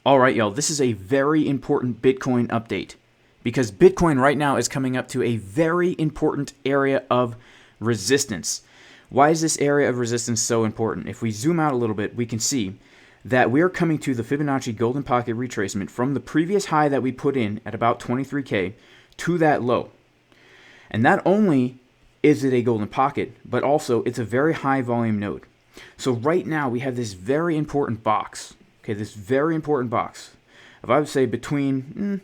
All right, y'all, this is a very important Bitcoin update because Bitcoin right now is coming up to a very important area of resistance. Why is this area of resistance so important? If we zoom out a little bit, we can see that we are coming to the Fibonacci golden pocket retracement from the previous high that we put in at about 23K to that low. And not only is it a golden pocket, but also it's a very high volume node. So right now we have this very important box. Okay, this very important box of, I would say, between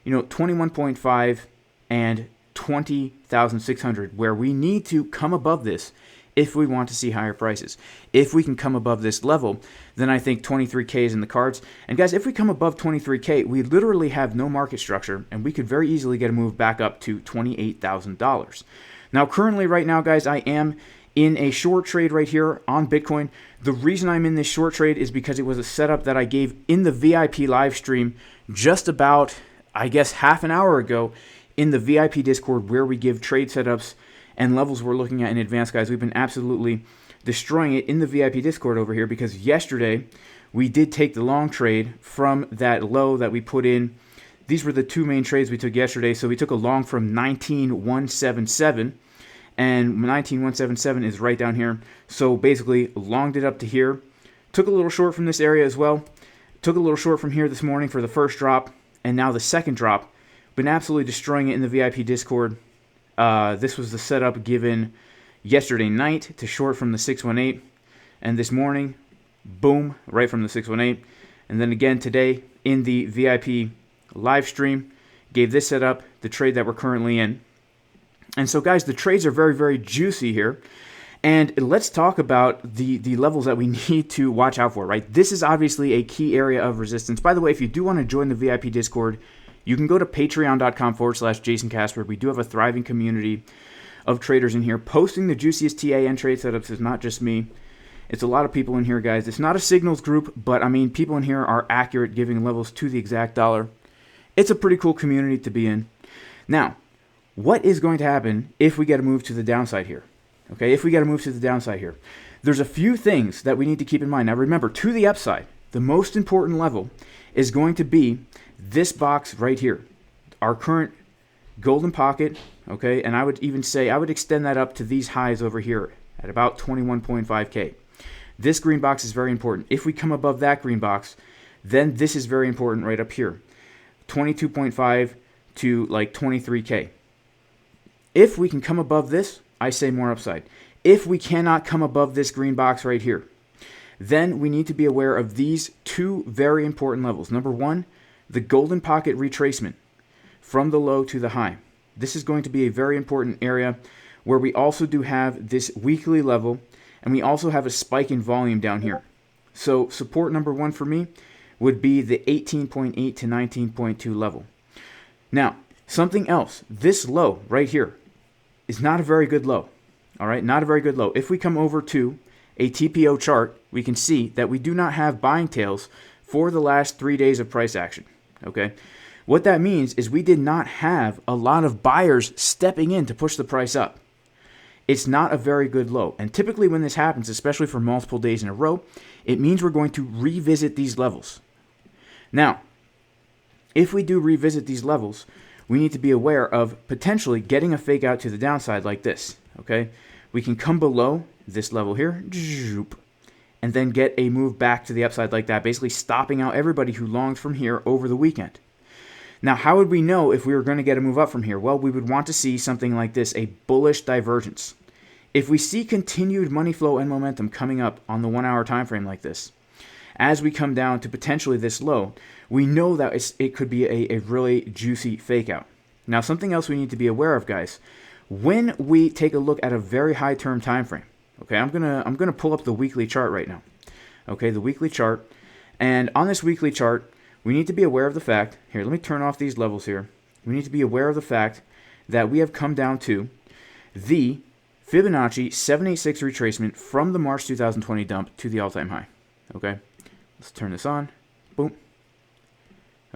21.5 and 20,600, where we need to come above this if we want to see higher prices. If we can come above this level, then I think 23K is in the cards. And guys, if we come above 23K, we literally have no market structure, and we could very easily get a move back up to $28,000. Now, currently, right now, guys, I am in a short trade right here on Bitcoin. The reason I'm in this short trade is because it was a setup that I gave in the VIP live stream just about, I guess, half an hour ago in the VIP Discord, where we give trade setups and levels we're looking at in advance, guys. We've been absolutely destroying it in the VIP Discord over here because yesterday we did take the long trade from that low that we put in. These were the two main trades we took yesterday. So we took a long from 19,177. And 19,177 is right down here. So basically, longed it up to here. Took a little short from this area as well. Took a little short from here this morning for the first drop. And now the second drop. Been absolutely destroying it in the VIP Discord. This was the setup given yesterday night to short from the 618. And this morning, boom, right from the 618. And then again today in the VIP live stream, gave this setup, the trade that we're currently in. And so, guys, the trades are very, very juicy here. And let's talk about the levels that we need to watch out for, right? This is obviously a key area of resistance. By the way, if you do want to join the VIP Discord, you can go to patreon.com/Jason Casper. We do have a thriving community of traders in here posting the juiciest TA and trade setups. It's not just me. It's a lot of people in here, guys. It's not a signals group, but, I mean, people in here are accurate, giving levels to the exact dollar. It's a pretty cool community to be in. Now, what is going to happen if we get a move to the downside here? Okay, if we get a move to the downside here, there's a few things that we need to keep in mind. Now, remember, to the upside, the most important level is going to be this box right here, our current golden pocket, okay? And I would even say, I would extend that up to these highs over here at about 21.5K. This green box is very important. If we come above that green box, then this is very important right up here, 22.5 to like 23K. If we can come above this, I say more upside. If we cannot come above this green box right here, then we need to be aware of these two very important levels. Number one, the golden pocket retracement from the low to the high. This is going to be a very important area where we also do have this weekly level, and we also have a spike in volume down here. So support number one for me would be the 18.8 to 19.2 level. Now, something else, this low right here is not a very good low. All right, not a very good low. If we come over to a TPO chart, we can see that we do not have buying tails for the last 3 days of price action. Okay, what that means is we did not have a lot of buyers stepping in to push the price up. It's not a very good low. And typically when this happens, especially for multiple days in a row, it means we're going to revisit these levels. Now, if we do revisit these levels, we need to be aware of potentially getting a fake out to the downside like this, okay? We can come below this level here, and then get a move back to the upside like that, basically stopping out everybody who longed from here over the weekend. Now, how would we know if we were going to get a move up from here? Well, we would want to see something like this, a bullish divergence. If we see continued money flow and momentum coming up on the 1 hour time frame like this, as we come down to potentially this low, we know that it could be a really juicy fake out. Now, something else we need to be aware of, guys, when we take a look at a very high term time frame, okay, I'm gonna pull up the weekly chart right now. Okay, the weekly chart. And on this weekly chart, we need to be aware of the fact, here, let me turn off these levels here. We need to be aware of the fact that we have come down to the Fibonacci 786 retracement from the March 2020 dump to the all-time high. Okay, let's turn this on. Boom.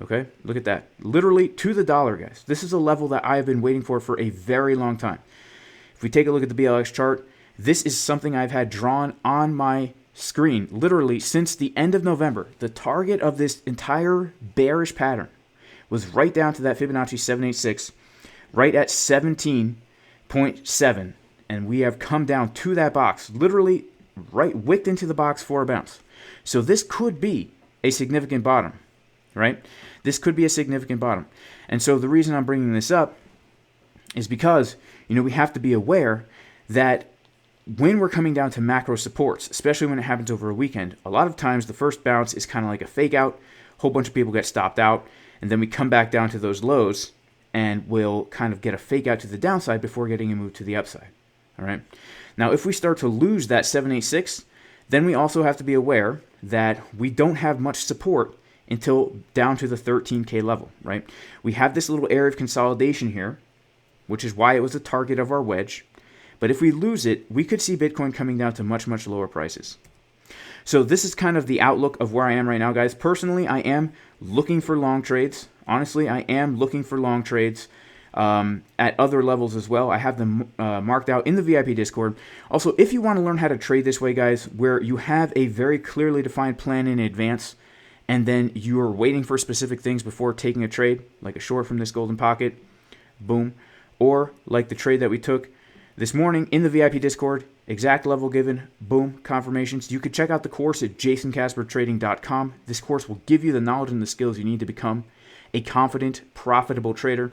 Okay, look at that. Literally to the dollar, guys. This is a level that I have been waiting for a very long time. If we take a look at the BLX chart, this is something I've had drawn on my screen, literally since the end of November, the target of this entire bearish pattern was right down to that Fibonacci 786, right at 17.7. And we have come down to that box, literally right wicked into the box for a bounce. So this could be a significant bottom, right? This could be a significant bottom. And so the reason I'm bringing this up is because, we have to be aware that when we're coming down to macro supports, especially when it happens over a weekend, a lot of times the first bounce is kind of like a fake out. A whole bunch of people get stopped out, and then we come back down to those lows and we'll kind of get a fake out to the downside before getting a move to the upside. All right. Now, if we start to lose that 786, then we also have to be aware that we don't have much support until down to the 13K level, right? We have this little area of consolidation here, which is why it was a target of our wedge. But if we lose it, we could see Bitcoin coming down to much, much lower prices. So this is kind of the outlook of where I am right now, guys. Personally, I am looking for long trades. Honestly, I am looking for long trades at other levels as well. I have them marked out in the VIP Discord. Also, if you want to learn how to trade this way, guys, where you have a very clearly defined plan in advance, and then you are waiting for specific things before taking a trade, like a short from this golden pocket, boom, or like the trade that we took this morning in the VIP Discord, exact level given, boom, confirmations. You could check out the course at jasoncaspertrading.com. This course will give you the knowledge and the skills you need to become a confident, profitable trader.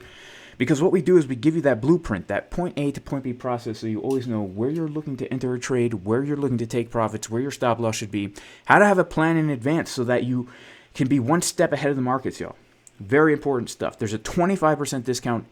Because what we do is we give you that blueprint, that point A to point B process, so you always know where you're looking to enter a trade, where you're looking to take profits, where your stop loss should be, how to have a plan in advance so that you can be one step ahead of the markets, y'all. Very important stuff. There's a 25% discount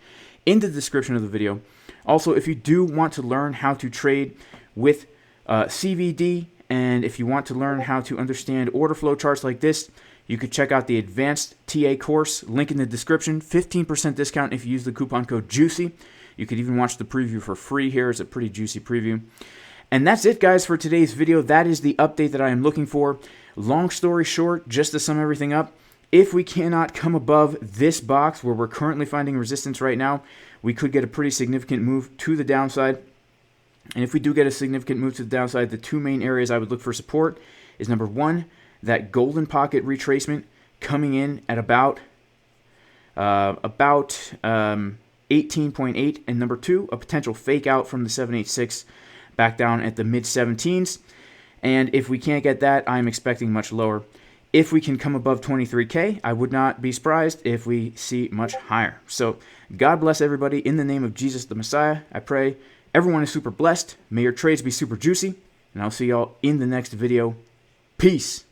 in the description of the video. Also, if you do want to learn how to trade with CVD, and if you want to learn how to understand order flow charts like this, you could check out the advanced TA course, link in the description. 15% discount if you use the coupon code JUICY. You could even watch the preview for free here. It's a pretty juicy preview. And that's it, guys, for today's video. That is the update that I am looking for. Long story short, just to sum everything up, if we cannot come above this box where we're currently finding resistance right now, we could get a pretty significant move to the downside. And if we do get a significant move to the downside, the two main areas I would look for support is number one, that golden pocket retracement coming in at about 18.8, and number two, a potential fake out from the 786 back down at the mid 17s. And if we can't get that, I'm expecting much lower. If we can come above 23K, I would not be surprised if we see much higher. So God bless everybody. In the name of Jesus the Messiah, I pray everyone is super blessed. May your trades be super juicy. And I'll see y'all in the next video. Peace.